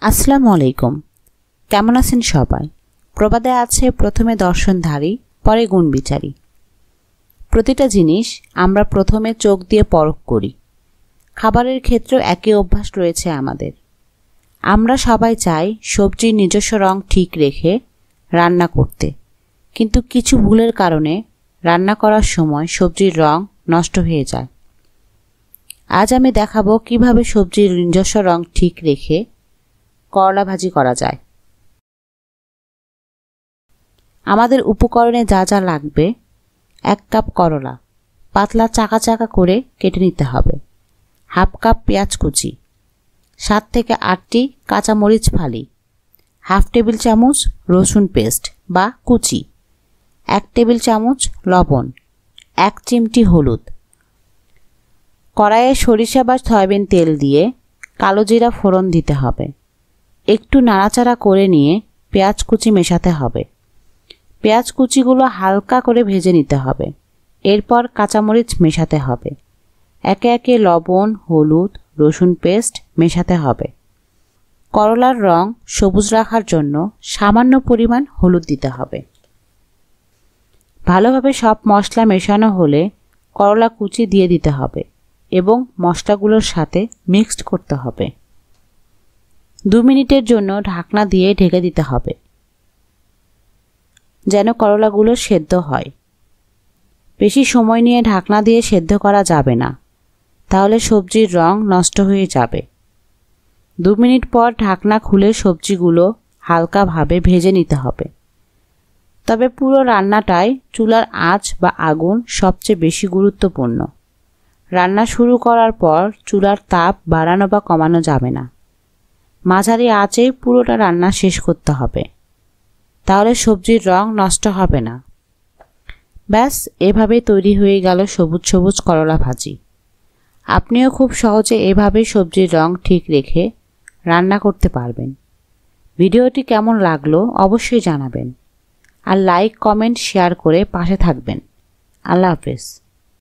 আসসালামু আলাইকুম। কেমন আছেন সবাই? প্রবাদে আছে প্রথমে দর্শনধারী পরে গুণ বিচারী। প্রতিটা জিনিস আমরা প্রথমে চোখ দিয়ে পরখ করি। খাবারের ক্ষেত্রেও একই অভ্যাস রয়েছে আমাদের। আমরা সবাই চাই সবজির নিজস্ব রং ঠিক রেখে রান্না করতে, কিন্তু কিছু ভুলের কারণে রান্না করার সময় সবজির রং নষ্ট হয়ে যায়। আজ আমি দেখাবো কিভাবে সবজির নিজস্ব রং ঠিক রেখে করলা ভাজি করা যায়। আমাদের উপকরণে যা যা লাগবে: 1 কাপ করলা পাতলা চাকা চাকা করে কেটে নিতে হবে, 1/2 কাপ পেঁয়াজ কুচি, 7 থেকে 8টি কাঁচামরিচ ফালি, 1/2 টেবিল চামচ রসুন পেস্ট বা কুচি, 1 টেবিল চামচ লবণ, 1 চিমটি হলুদ। কড়াইয়ে সরিষা বা সয়াবিন তেল দিয়ে কালো জিরা ফোড়ন দিতে হবে। একটু নাড়াচাড়া করে নিয়ে পেঁয়াজ কুচি মেশাতে হবে। পেঁয়াজ কুচিগুলো হালকা করে ভেজে নিতে হবে। এরপর কাঁচামরিচ মেশাতে হবে। একে একে লবণ, হলুদ, রসুন পেস্ট মেশাতে হবে। করলার রং সবুজ রাখার জন্য সামান্য পরিমাণ হলুদ দিতে হবে। ভালোভাবে সব মশলা মেশানো হলে করলা কুচি দিয়ে দিতে হবে এবং মশলাগুলোর সাথে মিক্সড করতে হবে। 2 মিনিটের জন্য ঢাকনা দিয়ে ঢেকে দিতে হবে যেন করলাগুলো সেদ্ধ হয়। বেশি সময় নিয়ে ঢাকনা দিয়ে সেদ্ধ করা যাবে না, তাহলে সবজির রং নষ্ট হয়ে যাবে। 2 মিনিট পর ঢাকনা খুলে সবজিগুলো হালকাভাবে ভেজে নিতে হবে। তবে পুরো রান্নাটাই চুলার আঁচ বা আগুন সবচেয়ে বেশি গুরুত্বপূর্ণ। রান্না শুরু করার পর চুলার তাপ বাড়ানো বা কমানো যাবে না। মাঝারি আঁচেই পুরোটা রান্না শেষ করতে হবে, তাহলে সবজির রং নষ্ট হবে না। ব্যাস, এভাবেই তৈরি হয়ে গেল সবুজ সবুজ করলা ভাজি। আপনিও খুব সহজে এভাবে সবজির রং ঠিক রেখে রান্না করতে পারবেন। ভিডিওটি কেমন লাগলো অবশ্যই জানাবেন, আর লাইক, কমেন্ট, শেয়ার করে পাশে থাকবেন। আল্লাহ হাফেজ।